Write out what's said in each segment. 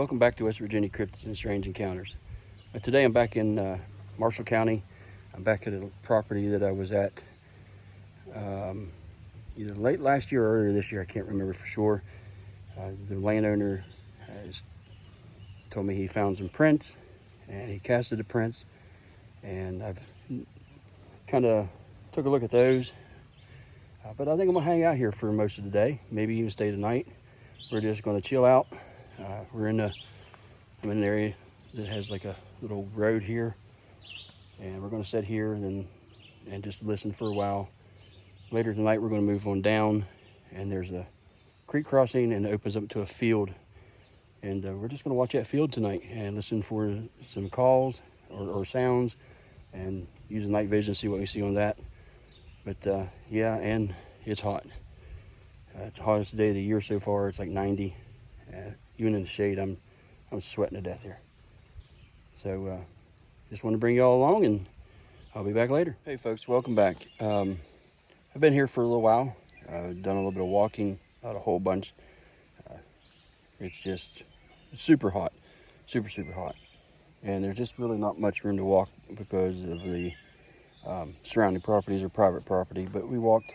Welcome back to West Virginia Cryptids and Strange Encounters. Today I'm back in Marshall County. I'm back at a property that I was at either late last year or earlier this year. I can't remember for sure. The landowner has told me he found some prints and he casted the prints, and I've kind of took a look at those. But I think I'm gonna hang out here for most of the day, maybe even stay the night. We're just gonna chill out. I'm in an area that has like a little road here, and we're gonna sit here and just listen for a while. Later tonight we're gonna move on down, and there's a creek crossing and it opens up to a field, and we're just gonna watch that field tonight and listen for some calls or sounds, and use the night vision to see what we see on that. But yeah, and it's hot. It's the hottest day of the year so far. It's like 90. Even in the shade, I'm sweating to death here. So just want to bring you all along, and I'll be back later. Hey folks, welcome back. I've been here for a little while. I've done a little bit of walking, not a whole bunch. It's super hot, super hot. And there's just really not much room to walk because of the surrounding properties are private property. But we walked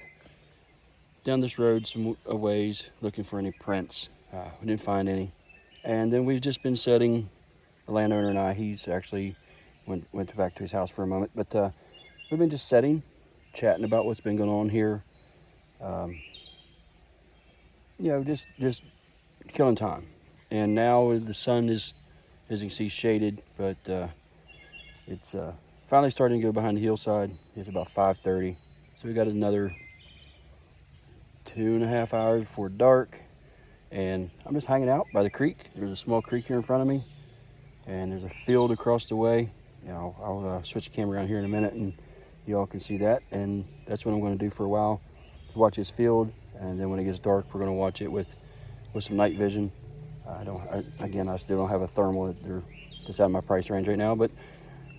down this road some ways looking for any prints. We didn't find any. And then we've just been setting, the landowner and I, he's actually went back to his house for a moment, but we've been just setting, chatting about what's been going on here. You know, just killing time. And now the sun is, as you can see, shaded, but it's finally starting to go behind the hillside. It's about 5:30, so we got another 2.5 hours before dark. And I'm just hanging out by the creek. There's a small creek here in front of me, and there's a field across the way. You know, I'll switch the camera around here in a minute, and you all can see that. And that's what I'm going to do for a while, watch this field. And then when it gets dark, we're going to watch it with some night vision. I still don't have a thermal that's out of my price range right now, but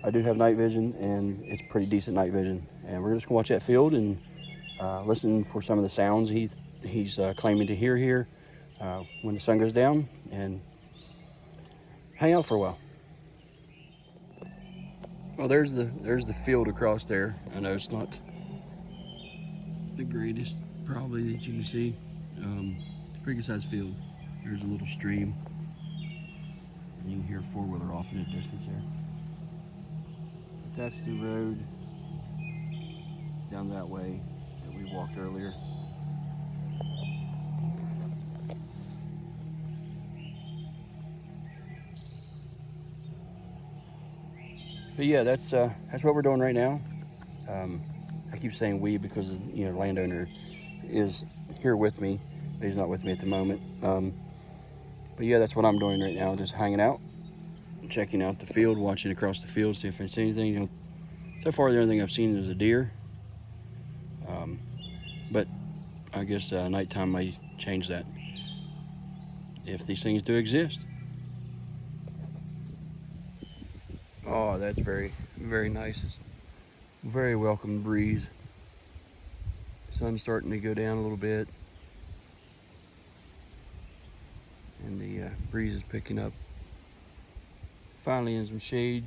I do have night vision, and it's pretty decent night vision. And we're just going to watch that field and listen for some of the sounds he's claiming to hear here. When the sun goes down, and hang out for a while. Well, there's the field across there. I know it's not the greatest, probably, that you can see. It's a pretty good sized field. There's a little stream. You can hear a four-wheeler off in the distance there. But that's the road down that way that we walked earlier. But yeah, that's what we're doing right now. I keep saying we because, you know, the landowner is here with me, but he's not with me at the moment. But yeah, that's what I'm doing right now, just hanging out, checking out the field, watching across the field, see if there's anything. You know, so far the only thing I've seen is a deer. But I guess nighttime may change that, if these things do exist. Oh, that's very nice. It's a very welcome breeze. Sun's starting to go down a little bit, and the breeze is picking up. Finally in some shade.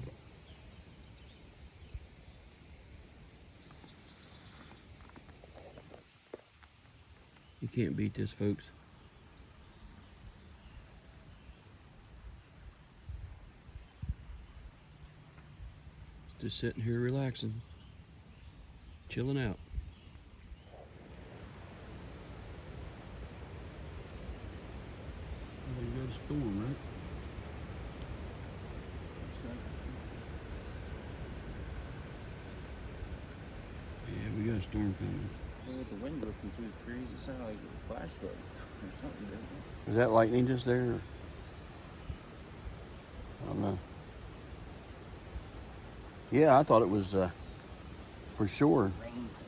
You can't beat this, folks. Just sitting here relaxing, chilling out. You got a storm, right? Yeah, we got a storm coming. Yeah, with the wind ripping through the trees, it sounded like a flash flood or something, didn't it? Is that lightning just there? Or? I don't know. Yeah, I thought it was for sure.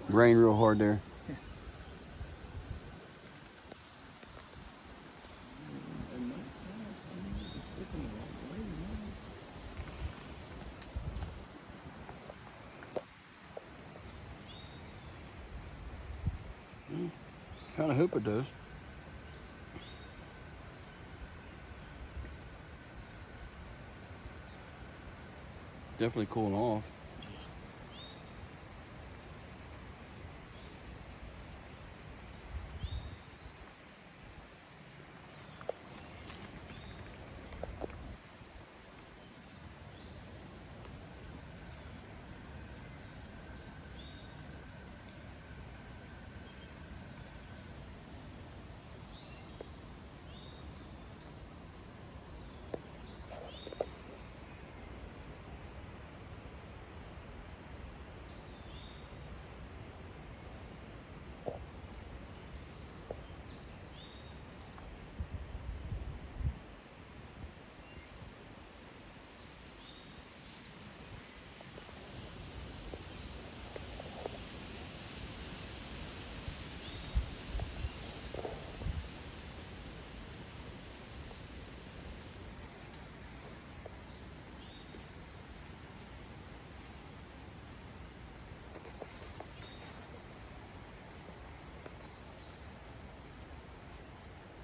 Rain real hard there. Kind of hope it does. definitely cooling off.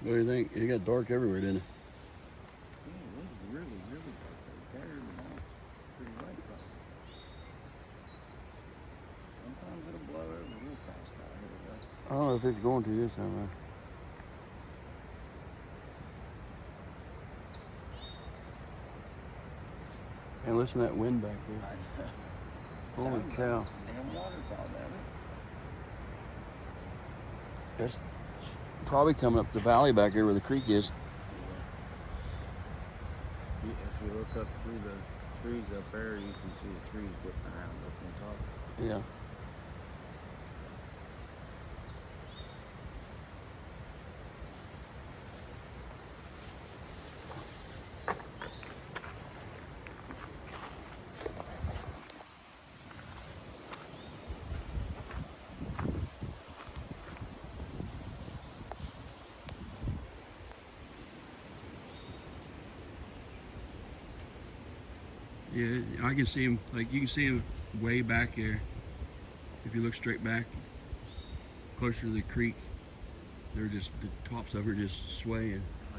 What do you think? It got dark everywhere, didn't it? Yeah, it was really, really dark. Better than now. It's pretty light color. Sometimes it'll blow over real fast out here, though. I don't know if it's going to this time, though. And listen to that wind back there. I know. Holy Sounds cow. like a damn waterfall, doesn't it? That's probably coming up the valley back here where the creek is. Yeah. If you look up through the trees up there, you can see the trees whipping around up on top. Yeah. Yeah, I can see him, like you can see him way back there. If you look straight back, closer to the creek, they're just, the tops of it are just swaying. Oh,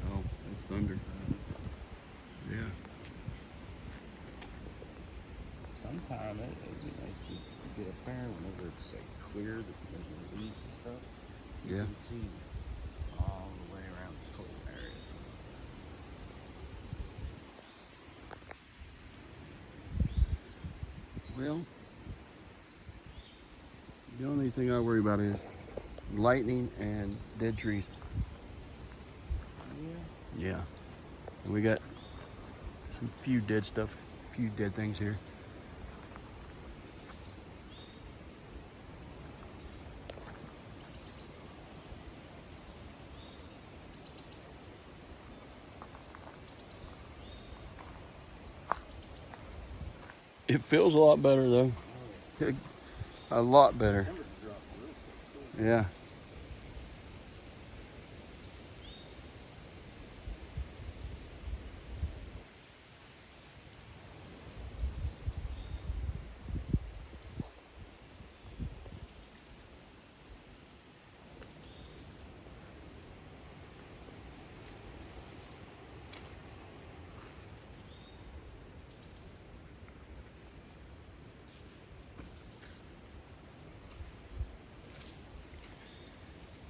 yeah. Oh, that's thunder. Yeah. Sometime it'd be nice to get up there whenever it's like clear, that there's no leaves and stuff. You Yeah. can see all the way around this whole area. Well, the only thing I worry about is lightning and dead trees. Yeah. Yeah. And we got some few dead stuff, few dead things here. It feels a lot better though. A lot better. Yeah.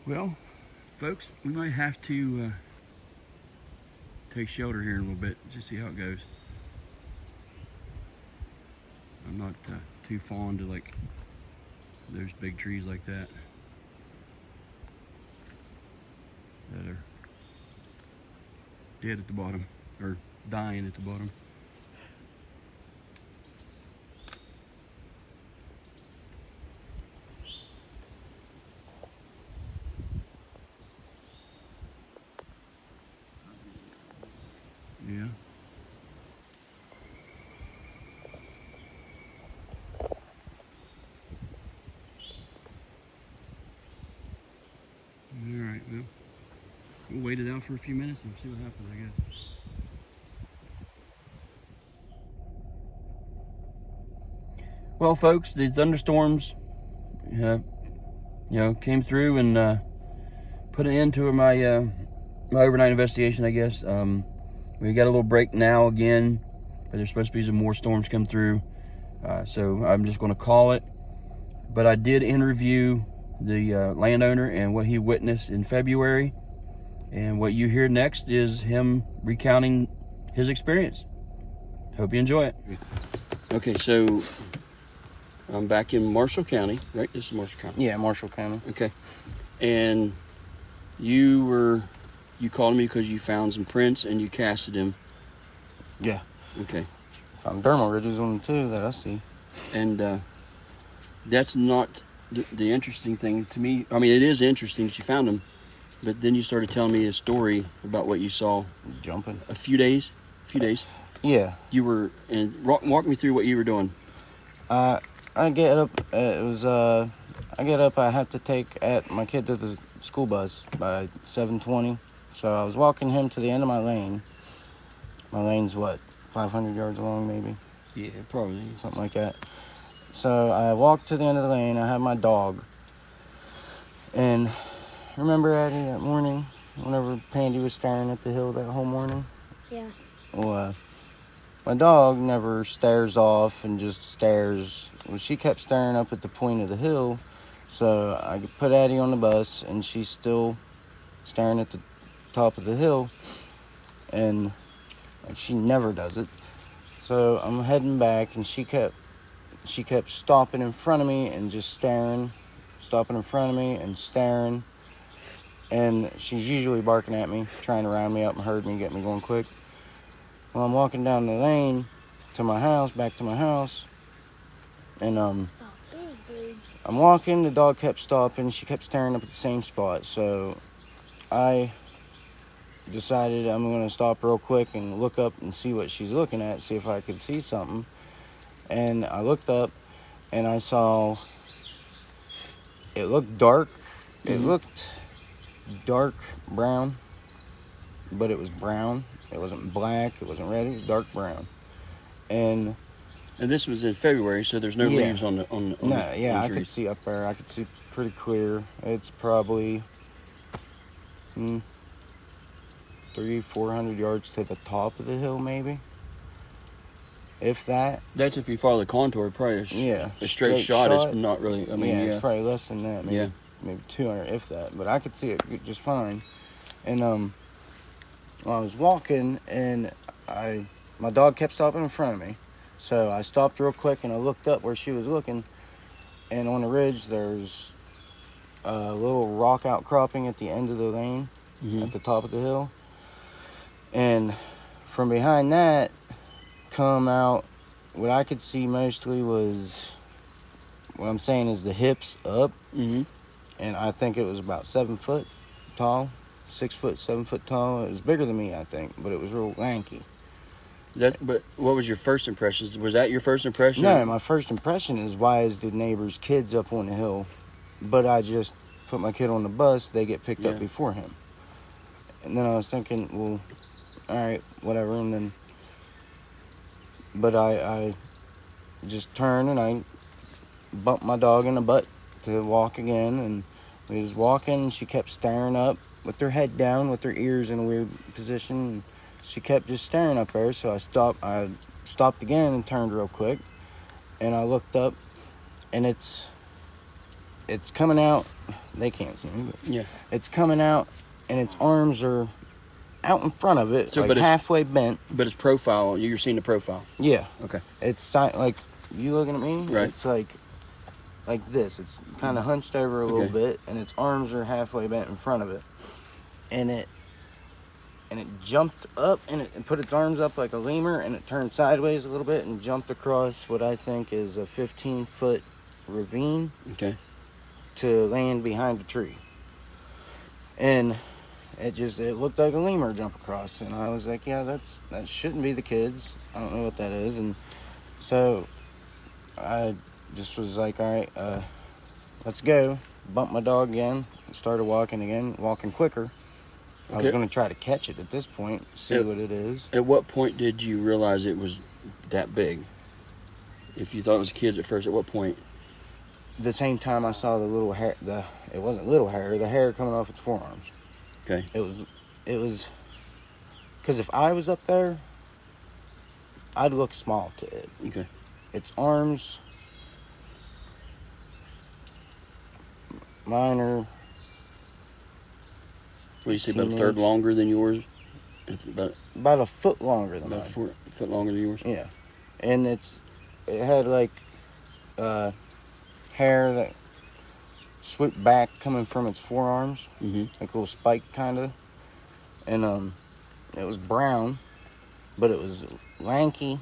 Well, folks, we might have to take shelter here in a little bit, just see how it goes. I'm not too fond of like those big trees like that are dead at the bottom, or dying at the bottom. Yeah. All right, well, we'll wait it out for a few minutes and see what happens, I guess. Well, folks, the thunderstorms, came through and put an end to my my overnight investigation, I guess. We got a little break now again, but there's supposed to be some more storms come through. So I'm just going to call it. But I did interview the landowner and what he witnessed in February. And what you hear next is him recounting his experience. Hope you enjoy it. Okay, so I'm back in Marshall County, right? This is Marshall County. Yeah, Marshall County. Okay. And you called me because you found some prints and you casted them. Yeah. Okay. Found dermal ridges on them too that I see. And that's not the interesting thing to me. I mean, it is interesting that you found them, but then you started telling me a story about what you saw. Jumping. A few days. Yeah. You were, and walk me through what you were doing. I get up. I get up. I have to take my kid to the school bus by 7:20. So I was walking him to the end of my lane. My lane's what, 500 yards long, maybe. Yeah, probably something like that. So I walked to the end of the lane. I had my dog. And remember, Addie, that morning, whenever Pandy was staring at the hill that whole morning? Yeah. Well, my dog never stares off and just stares. Well, she kept staring up at the point of the hill. So I put Addie on the bus, and she's still staring at the top of the hill. And like, she never does it. So I'm heading back, and she kept stopping in front of me and just staring, stopping in front of me and staring. And she's usually barking at me, trying to round me up and herd me, get me going quick. Well, I'm walking down the lane to my house, back to my house, and I'm walking, the dog kept stopping, she kept staring up at the same spot, so I decided I'm going to stop real quick and look up and see what she's looking at, see if I could see something. And I looked up, and I saw, it looked dark, it looked dark brown, but it was brown. It wasn't black, it wasn't red, it was dark brown. And this was in February, so there's no leaves on the I trees. could see up there. I could see pretty clear. It's probably 300-400 yards to the top of the hill, maybe. If that. That's if you follow the contour, probably a straight shot is not really, I mean, it's probably less than that, maybe, maybe 200, if that. But I could see it just fine. And I was walking, and my dog kept stopping in front of me. So I stopped real quick, and I looked up where she was looking. And on the ridge, there's a little rock outcropping at the end of the lane, at the top of the hill. And from behind that, come out, what I could see mostly was, what I'm saying is the hips up. And I think it was about 7 foot tall. 6 foot, 7 foot tall. It was bigger than me, I think, but it was real lanky. But what was your first impression? Was that your first impression? No, my first impression is, why is the neighbor's kids up on the hill? But I just put my kid on the bus, they get picked up before him. And then I was thinking, well, all right, whatever. And then, but I just turned and I bumped my dog in the butt to walk again. And we was walking, she kept staring up with her head down, with her ears in a weird position. She kept just staring up there, so I stopped again and turned real quick. And I looked up, and it's coming out. They can't see me, but it's coming out, and its arms are out in front of it, so, like halfway bent. But its profile, you're seeing the profile. Yeah. Okay. It's like, you looking at me? Right. It's like this. It's kind of hunched over a little bit, and its arms are halfway bent in front of it. And it jumped up, and it put its arms up like a lemur, and it turned sideways a little bit and jumped across what I think is a 15-foot ravine to land behind a tree. And it looked like a lemur jump across, and I was like, yeah, that shouldn't be the kids. I don't know what that is. And so I just was like, all right, let's go. Bumped my dog again, started walking again, walking quicker. I was going to try to catch it at this point, see what it is. At what point did you realize it was that big? If you thought it was kids at first, at what point? The same time I saw the little hair, it wasn't little hair, the hair coming off its forearms. Okay. It was Because if I was up there, I'd look small to it. Okay. Its arms, mine are... What do you say, about a 18 third inch. longer than yours? It's about About a foot longer than about mine. 4 foot longer than yours? Yeah. And it had like hair that swooped back coming from its forearms. Mm-hmm. Like a little spike kind of. And it was brown, but it was lanky.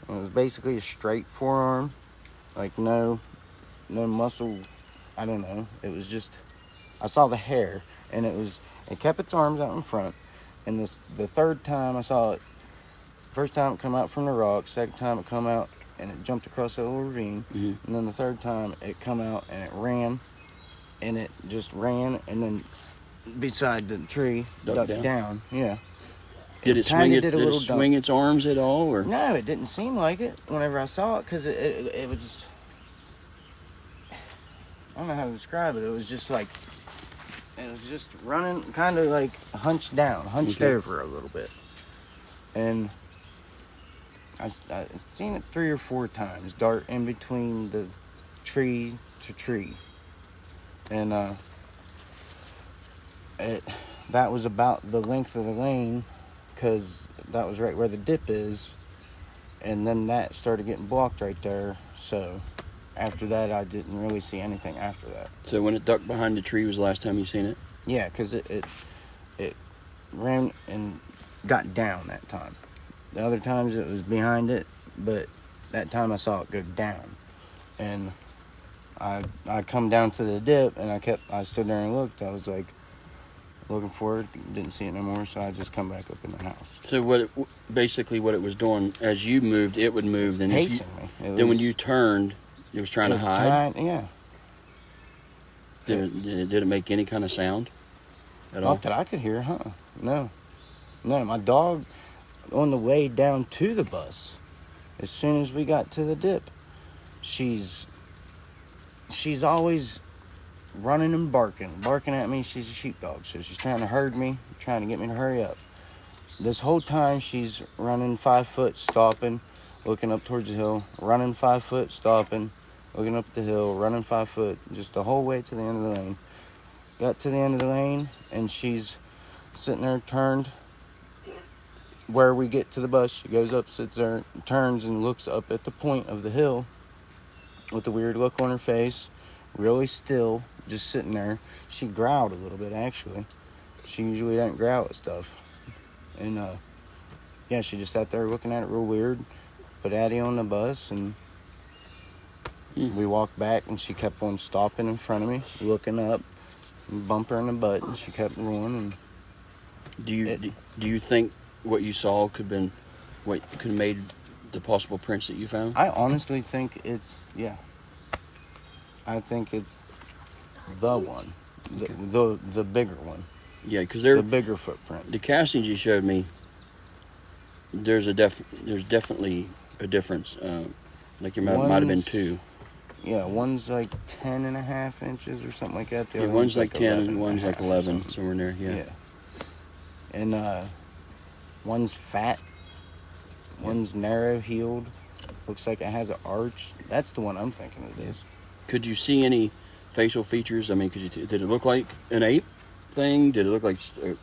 It was basically a straight forearm. Like no muscle. I don't know. It was just, I saw the hair, and it kept its arms out in front. And the third time I saw it, first time it come out from the rock, second time it come out and it jumped across that little ravine, Mm-hmm. and then the third time it come out and it ran, and it just ran, and then beside the tree, ducked down. Yeah. Did it swing Kinda did a little swing its arms at all, or? No, it didn't seem like it whenever I saw it, because it was, I don't know how to describe it. It was just like, it was just running kind of like hunched Okay. over a little bit. And I've seen it 3 or 4 times dart in between the tree to tree. And that was about the length of the lane, because that was right where the dip is. And then that started getting blocked right there. So after that, I didn't really see anything after that. So when it ducked behind the tree was the last time you seen it? Yeah, because it ran and got down that time. The other times it was behind it, but that time I saw it go down. And I come down to the dip, and I stood there and looked. I was like looking for it, didn't see it no more, so I just come back up in the house. So basically what it was doing, as you moved, it would move. Then Pacing me. Then when you turned, it was trying to hide? Yeah. Did it make any kind of sound at all? Not that I could hear, huh? No. My dog, on the way down to the bus, as soon as we got to the dip, she's always running and barking at me. She's a sheepdog, so she's trying to herd me, trying to get me to hurry up. This whole time she's running 5 foot, stopping, looking up towards the hill, running 5 foot, stopping, looking up the hill, running 5 foot, just the whole way to the end of the lane. Got to the end of the lane, and she's sitting there turned where we get to the bus. She goes up, sits there, turns, and looks up at the point of the hill with a weird look on her face, really still, just sitting there. She growled a little bit, actually. She usually doesn't growl at stuff. And, yeah, she just sat there looking at it real weird. Put Addie on the bus, and we walked back, and she kept on stopping in front of me, looking up, and bump her in the butt, and she kept going. And Do you think what you saw could have made the possible prints that you found? I honestly think it's, yeah. I think it's the one, the bigger one. Yeah, because the bigger footprint. The castings you showed me, there's definitely a difference. Like there might have been 2. Yeah, one's like 10.5 inches or something like that. The Yeah, other one's like 10 and one's like 11, something. somewhere in there. Yeah. And one's fat. One's narrow-heeled. Looks like it has an arch. That's the one I'm thinking it is. Could you see any facial features? I mean, did it look like an ape thing? Did it look like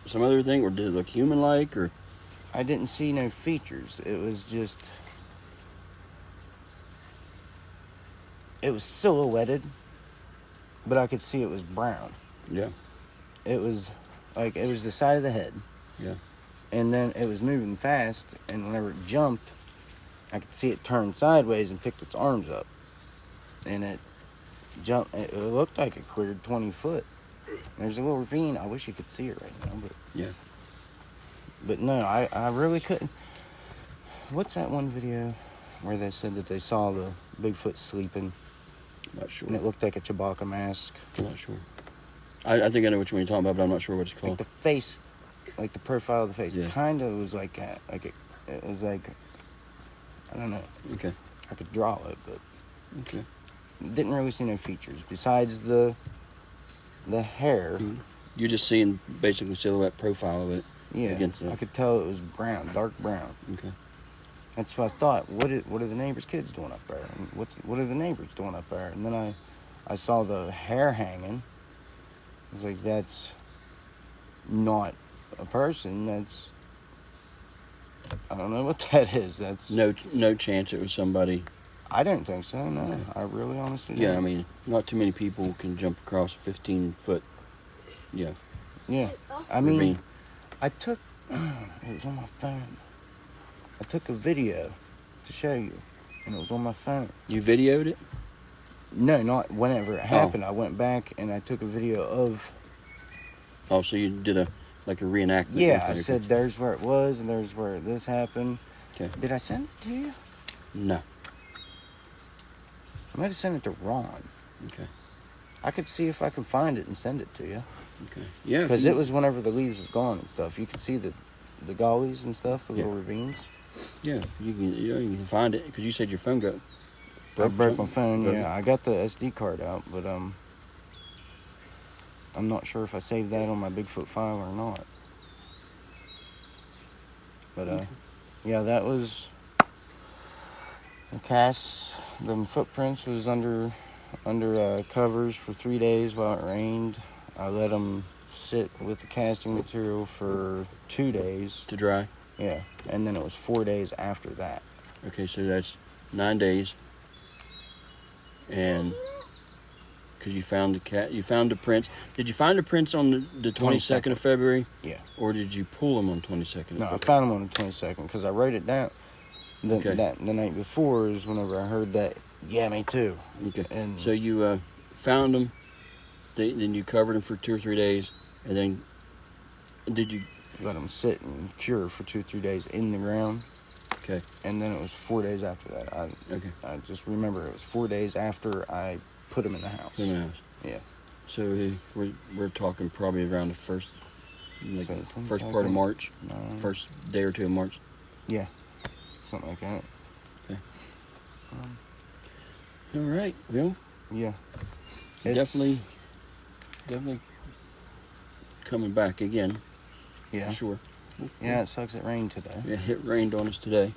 some other thing, or did it look human-like? Or I didn't see no features. It was just, it was silhouetted, but I could see it was brown. Yeah. It was like, it was the side of the head. Yeah. And then it was moving fast, and whenever it jumped, I could see it turn sideways and picked its arms up. And it jumped, it looked like it cleared 20 foot. There's a little ravine. I wish you could see it right now, but Yeah. But no, I really couldn't. What's that one video where they said that they saw the Bigfoot sleeping? Not sure. And it looked like a Chewbacca mask. I'm not sure. I think I know which one you're talking about, but I'm not sure what it's Like called. the face, like the profile of the face, Yeah. kind of was like that. It was like, I don't know. Okay. I could draw it, but Okay. didn't really see no features besides the hair. You're just seeing basically silhouette profile of it. Yeah, against I the. could tell it was brown, dark brown. Okay. That's what I thought. What are the neighbors' kids doing up there? And what are the neighbors doing up there? And then I saw the hair hanging. I was like, that's not a person. That's, I don't know what that is. That's No chance it was somebody. I don't think so. No, Okay. I really honestly Yeah, don't. I mean, not too many people can jump across a 15-foot. Yeah. Yeah, I mean, ravine. I took. It was on my phone. I took a video to show you, and it was on my phone. You videoed it? No, not whenever it happened. I went back and I took a video of. Oh, so you did a reenactment? Yeah, I said there's where it was and there's where this happened. Okay. Did I send it to you? No. I might have sent it to Ron. Okay. I could see if I can find it and send it to you. Okay. Yeah. Because it was whenever the leaves was gone and stuff. You could see the gullies and stuff, the little Yeah. ravines. Yeah, you can find it because you said your phone got I broke my phone. Broke it? Yeah, I got the SD card out, but I'm not sure if I saved that on my Bigfoot file or not. But Okay. yeah, that was the cast. The footprints was under covers for 3 days while it rained. I let them sit with the casting material for 2 days. to dry. Yeah, and then it was 4 days after that. Okay, so that's 9 days. And because you found you found the prints. Did you find the prints on the 22nd of February? Yeah. Or did you pull them on 22nd of No, I February? found them on the 22nd because I wrote it down. Okay. The night before is whenever I heard that. Yeah, me too. Okay. And So you found them. Then you covered them for 2 or 3 days, and then did you? let them sit and cure for 2 or 3 days in the ground. Okay. And then it was 4 days after that. Okay. I just remember it was 4 days after I put them in the house. In the house. Yeah. So we're talking probably around the first, So first part of 22nd? March, No. first day or two of March. Yeah. Something like that. Okay. All right. Well, Yeah. definitely coming back again. Yeah. For sure. Yeah, it sucks it rained today. It rained on us today.